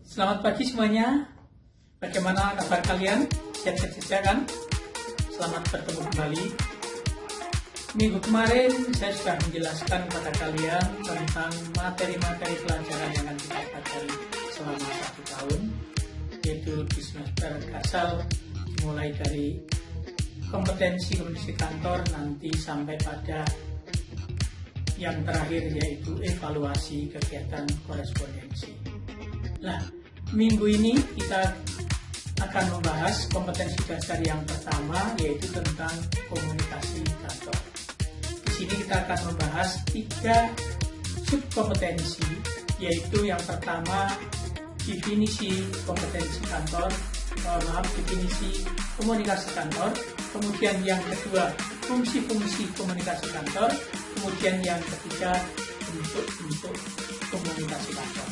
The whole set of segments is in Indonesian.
Selamat pagi semuanya. Bagaimana kabar kalian? Sehat-sehat saja kan? Selamat bertemu kembali. Minggu kemarin saya sudah menjelaskan kepada kalian tentang materi-materi pelajaran yang akan kita pelajari selama 1 tahun, yaitu di semester Gasal, mulai dari kompetensi kantor nanti sampai pada yang terakhir, yaitu evaluasi kegiatan korespondensi. Nah, minggu ini kita akan membahas kompetensi dasar yang pertama, yaitu tentang komunikasi kantor. Di sini kita akan membahas 3 subkompetensi, yaitu yang pertama definisi kompetensi kantor, definisi komunikasi kantor, kemudian yang kedua fungsi-fungsi komunikasi kantor, kemudian yang ketiga bentuk-bentuk komunikasi kantor.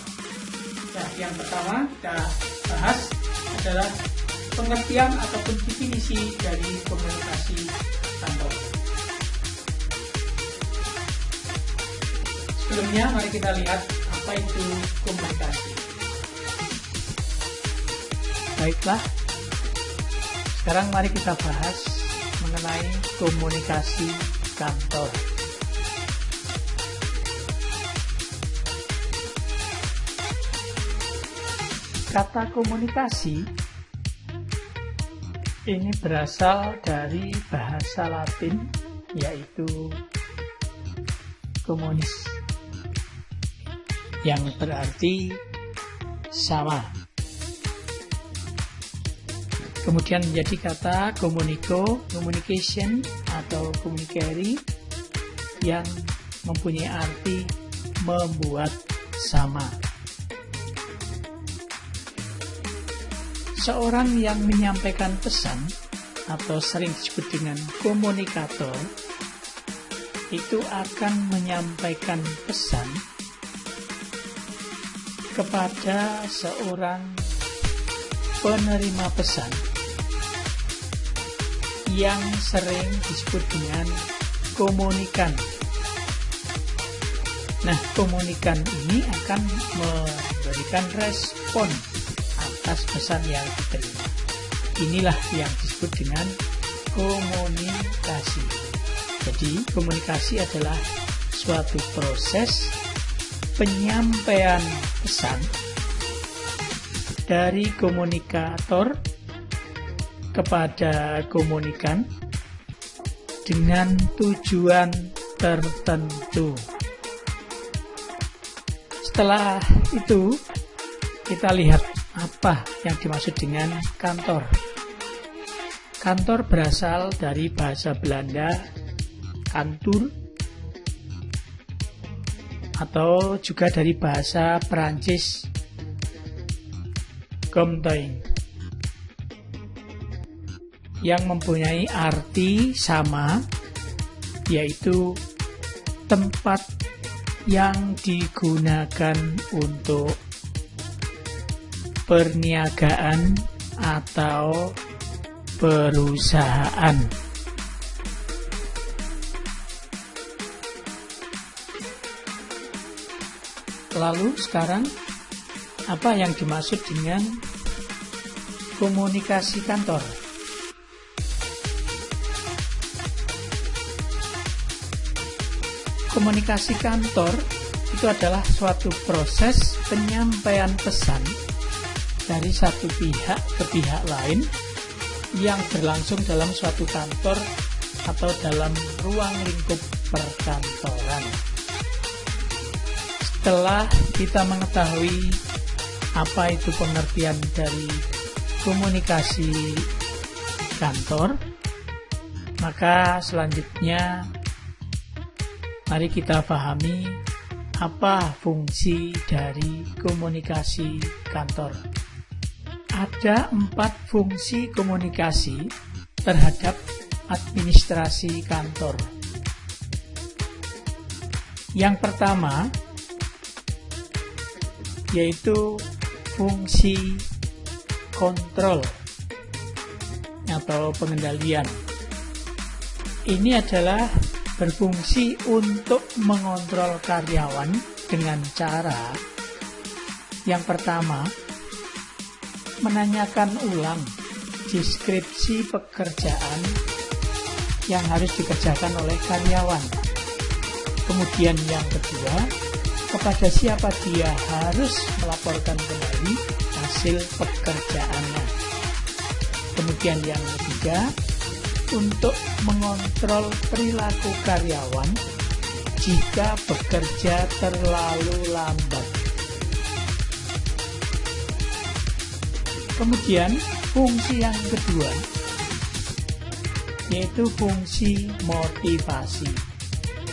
Nah, yang pertama kita bahas adalah pengertian ataupun definisi dari komunikasi kantor. Sebelumnya mari kita lihat apa itu komunikasi. Baiklah, sekarang mari kita bahas mengenai komunikasi kantor. Kata komunikasi ini berasal dari bahasa Latin, yaitu communis, yang berarti sama. Kemudian menjadi kata communication atau communicare, yang mempunyai arti membuat sama. Seorang yang menyampaikan pesan atau sering disebut dengan komunikator itu akan menyampaikan pesan kepada seorang penerima pesan yang sering disebut dengan komunikan. Nah, komunikan ini akan memberikan respon atas pesan yang diterima. Inilah yang disebut dengan komunikasi. Jadi, komunikasi adalah suatu proses penyampaian pesan dari komunikator kepada komunikan dengan tujuan tertentu. Setelah itu, kita lihat apa yang dimaksud dengan kantor. Kantor berasal dari bahasa Belanda kantoor, atau juga dari bahasa Perancis comptoir, yang mempunyai arti sama, yaitu tempat yang digunakan untuk perniagaan atau perusahaan. Lalu sekarang apa yang dimaksud dengan komunikasi kantor? Komunikasi kantor itu adalah suatu proses penyampaian pesan dari satu pihak ke pihak lain yang berlangsung dalam suatu kantor atau dalam ruang lingkup perkantoran. Setelah kita mengetahui apa itu pengertian dari komunikasi kantor, maka selanjutnya mari kita pahami apa fungsi dari komunikasi kantor. Ada 4 fungsi komunikasi terhadap administrasi kantor. Yang pertama yaitu fungsi kontrol atau pengendalian. Ini adalah berfungsi untuk mengontrol karyawan dengan cara yang pertama, menanyakan ulang deskripsi pekerjaan yang harus dikerjakan oleh karyawan. Kemudian yang kedua, kepada siapa dia harus melaporkan kembali hasil pekerjaannya. Kemudian yang ketiga, untuk mengontrol perilaku karyawan jika bekerja terlalu lambat. Kemudian fungsi yang kedua yaitu fungsi motivasi.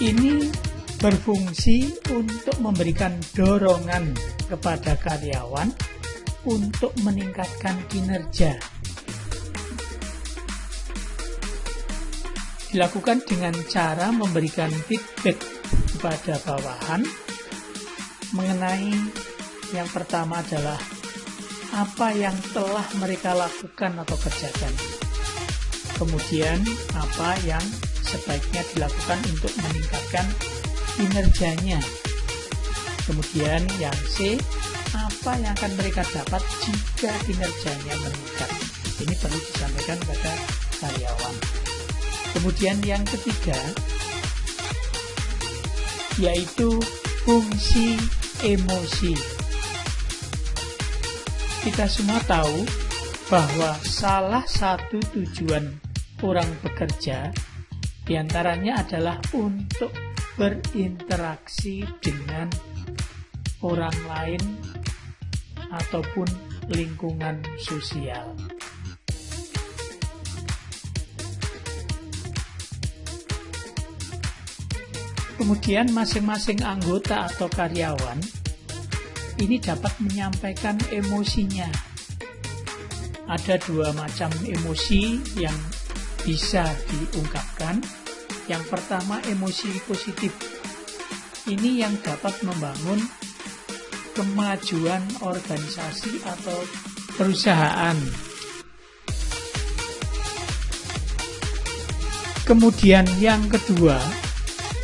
Ini berfungsi untuk memberikan dorongan kepada karyawan untuk meningkatkan kinerja. Dilakukan dengan cara memberikan feedback kepada bawahan mengenai yang pertama adalah apa yang telah mereka lakukan atau kerjakan. Kemudian apa yang sebaiknya dilakukan untuk meningkatkan kinerjanya. Kemudian yang C, apa yang akan mereka dapat jika kinerjanya meningkat. Ini perlu disampaikan kepada karyawan. Kemudian yang ketiga yaitu fungsi emosi. Kita semua tahu bahwa salah satu tujuan orang bekerja diantaranya adalah untuk berinteraksi dengan orang lain ataupun lingkungan sosial. Kemudian masing-masing anggota atau karyawan ini dapat menyampaikan emosinya. Ada dua macam emosi yang bisa diungkapkan. Yang pertama, emosi positif. Ini yang dapat membangun kemajuan organisasi atau perusahaan. Kemudian yang kedua,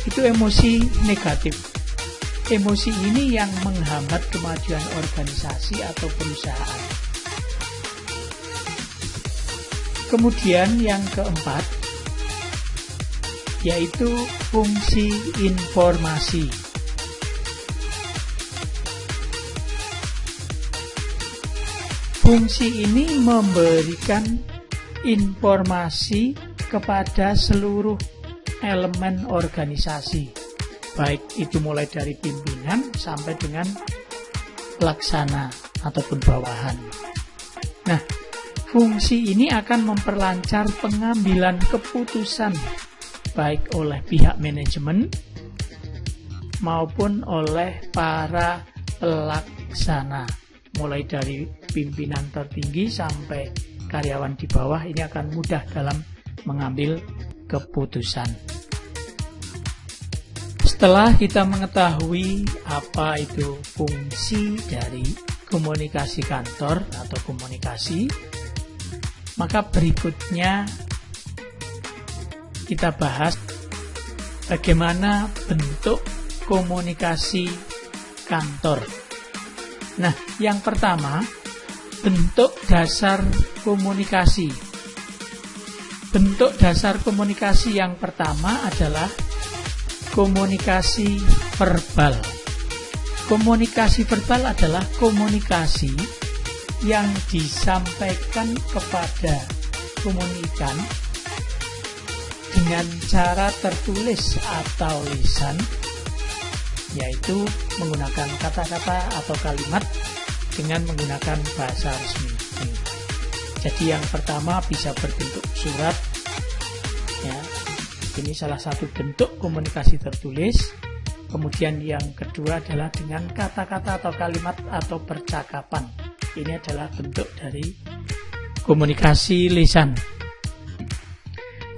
itu emosi negatif. Emosi ini yang menghambat kemajuan organisasi atau perusahaan. Kemudian yang keempat, yaitu fungsi informasi. Fungsi ini memberikan informasi kepada seluruh elemen organisasi, baik itu mulai dari pimpinan sampai dengan pelaksana ataupun bawahan. Nah, fungsi ini akan memperlancar pengambilan keputusan baik oleh pihak manajemen maupun oleh para pelaksana, mulai dari pimpinan tertinggi sampai karyawan di bawah. Ini akan mudah dalam mengambil keputusan. Setelah kita mengetahui apa itu fungsi dari komunikasi kantor atau komunikasi, maka berikutnya kita bahas bagaimana bentuk komunikasi kantor. Nah, yang pertama, bentuk dasar komunikasi. Bentuk dasar komunikasi yang pertama adalah komunikasi verbal. Komunikasi verbal adalah komunikasi yang disampaikan kepada komunikan dengan cara tertulis atau lisan, yaitu menggunakan kata-kata atau kalimat dengan menggunakan bahasa resmi. Jadi yang pertama bisa berbentuk surat, ya. Ini salah satu bentuk komunikasi tertulis. Kemudian yang kedua adalah dengan kata-kata atau kalimat atau percakapan. Ini adalah bentuk dari komunikasi lisan.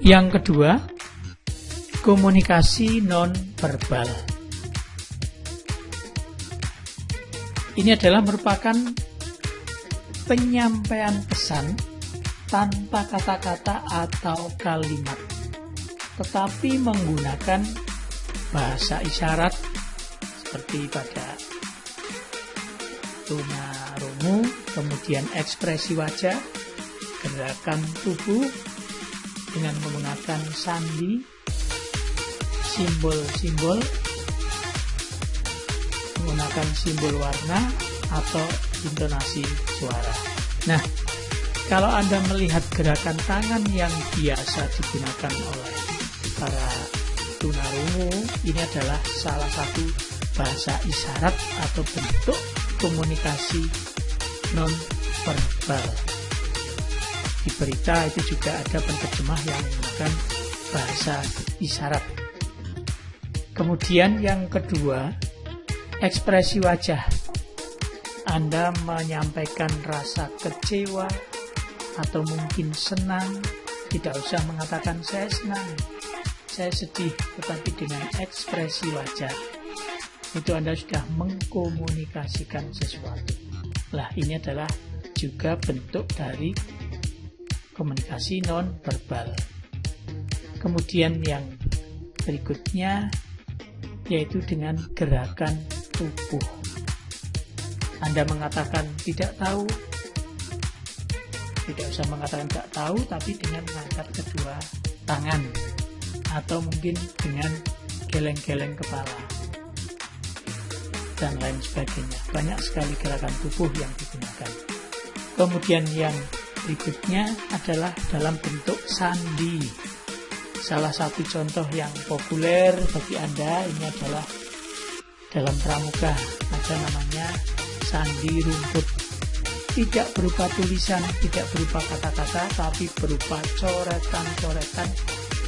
Yang kedua, komunikasi non-verbal. Ini adalah merupakan penyampaian pesan tanpa kata-kata atau kalimat, tetapi menggunakan bahasa isyarat seperti pada tunarungu, kemudian ekspresi wajah, gerakan tubuh dengan menggunakan sandi, simbol-simbol, menggunakan simbol warna atau intonasi suara. Nah, kalau Anda melihat gerakan tangan yang biasa digunakan oleh para tunarungu, ini adalah salah satu bahasa isyarat atau bentuk komunikasi non-verbal. Di berita itu juga ada penerjemah yang menggunakan bahasa isyarat. Kemudian yang kedua, ekspresi wajah. Anda menyampaikan rasa kecewa atau mungkin senang, tidak usah mengatakan saya senang, saya sedih, tetapi dengan ekspresi wajah itu Anda sudah mengkomunikasikan sesuatu. Lah, ini adalah juga bentuk dari komunikasi non-verbal. Kemudian yang berikutnya yaitu dengan gerakan tubuh. Anda mengatakan tidak tahu, tidak usah mengatakan tidak tahu, tapi dengan mengangkat kedua tangan atau mungkin dengan geleng-geleng kepala dan lain sebagainya. Banyak sekali gerakan tubuh yang digunakan. Kemudian yang berikutnya adalah dalam bentuk sandi. Salah satu contoh yang populer bagi Anda ini adalah dalam pramuka, ada namanya sandi rumput. Tidak berupa tulisan, tidak berupa kata-kata, tapi berupa coretan-coretan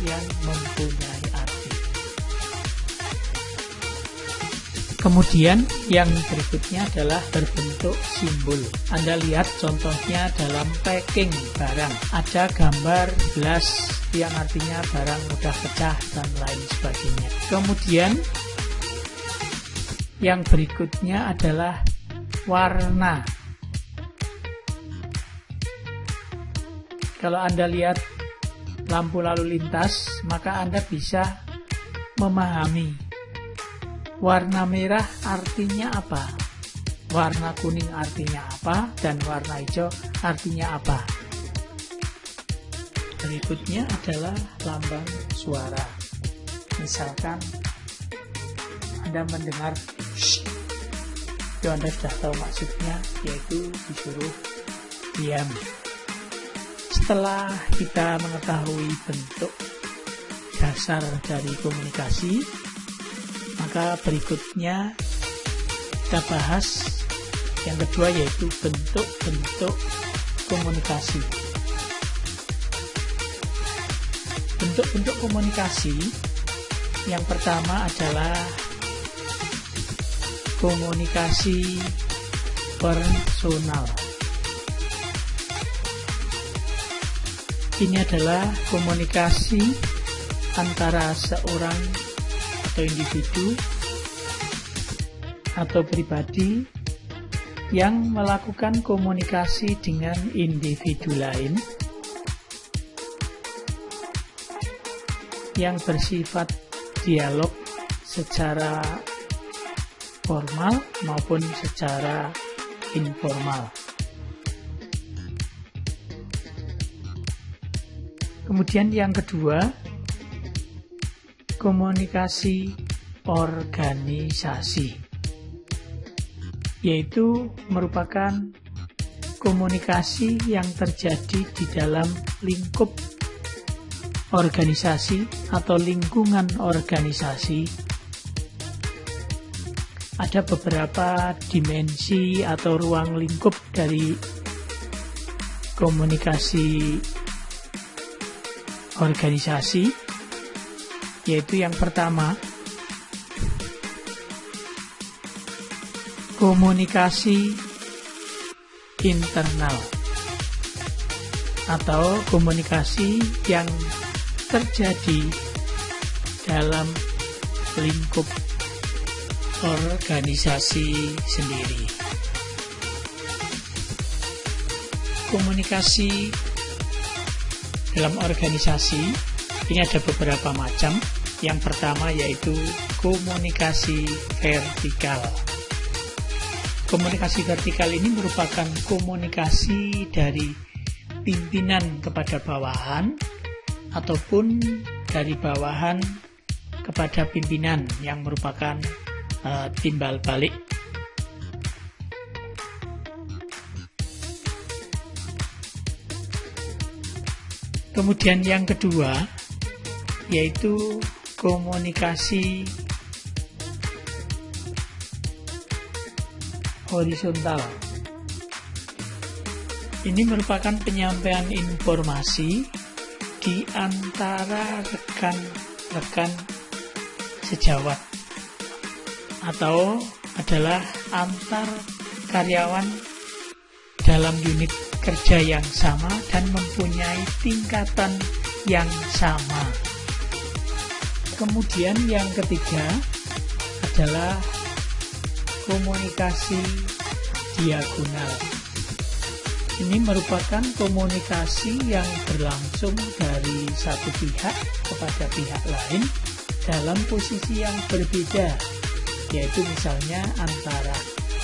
yang mempunyai arti. Kemudian yang berikutnya adalah berbentuk simbol. Anda lihat contohnya dalam packing barang. Ada gambar gelas yang artinya barang mudah pecah dan lain sebagainya. Kemudian yang berikutnya adalah warna. Kalau Anda lihat lampu lalu lintas, maka Anda bisa memahami warna merah artinya apa, warna kuning artinya apa, dan warna hijau artinya apa. Berikutnya adalah lambang suara. Misalkan Anda mendengar shh, itu Anda sudah tahu maksudnya, yaitu disuruh diam. Setelah kita mengetahui bentuk dasar dari komunikasi, maka berikutnya kita bahas yang kedua, yaitu bentuk-bentuk komunikasi. Bentuk-bentuk komunikasi yang pertama adalah komunikasi personal. Ini adalah komunikasi antara seorang atau individu atau pribadi yang melakukan komunikasi dengan individu lain yang bersifat dialog secara formal maupun secara informal. Kemudian yang kedua, komunikasi organisasi, yaitu merupakan komunikasi yang terjadi di dalam lingkup organisasi atau lingkungan organisasi. Ada beberapa dimensi atau ruang lingkup dari komunikasi organisasi, yaitu yang pertama, komunikasi internal atau komunikasi yang terjadi dalam lingkup organisasi sendiri. Komunikasi dalam organisasi ini ada beberapa macam. Yang pertama yaitu komunikasi vertikal. Komunikasi vertikal ini merupakan komunikasi dari pimpinan kepada bawahan ataupun dari bawahan kepada pimpinan yang merupakan timbal balik. Kemudian yang kedua yaitu komunikasi horizontal. Ini merupakan penyampaian informasi di antara rekan-rekan sejawat atau adalah antar karyawan dalam unit kerja yang sama dan mempunyai tingkatan yang sama. Kemudian yang ketiga adalah komunikasi diagonal. Ini merupakan komunikasi yang berlangsung dari satu pihak kepada pihak lain dalam posisi yang berbeda, yaitu misalnya antara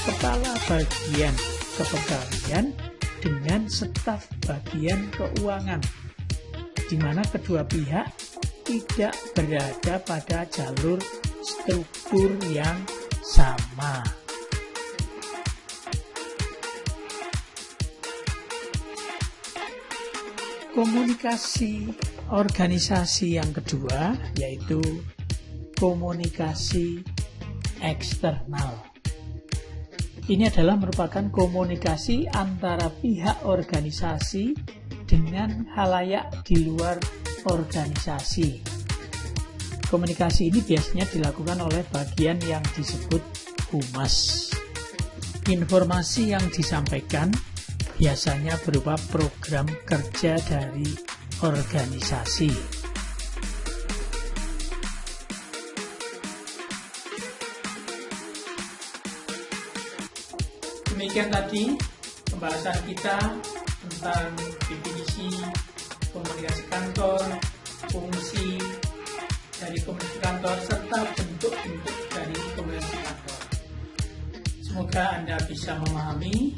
kepala bagian kepegawaian dengan staf bagian keuangan, di mana kedua pihak tidak berada pada jalur struktur yang sama. Komunikasi organisasi yang kedua yaitu komunikasi eksternal. Ini adalah merupakan komunikasi antara pihak organisasi dengan khalayak di luar organisasi. Komunikasi ini biasanya dilakukan oleh bagian yang disebut humas. Informasi yang disampaikan biasanya berupa program kerja dari organisasi. Demikian tadi pembahasan kita tentang definisi komunikasi kantor, fungsi dari komunikasi kantor, serta bentuk-bentuk dari komunikasi kantor. Semoga Anda bisa memahami,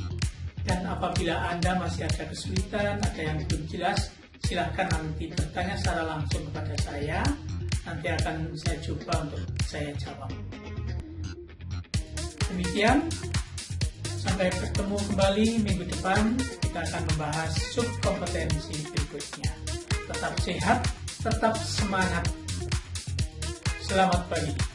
dan apabila Anda masih ada kesulitan, ada yang belum jelas, silahkan nanti bertanya secara langsung kepada saya. Nanti akan saya coba untuk saya jawab. Demikian, sampai bertemu kembali minggu depan. Kita akan membahas subkompetensi berikutnya. Tetap sehat, tetap semangat. Selamat pagi.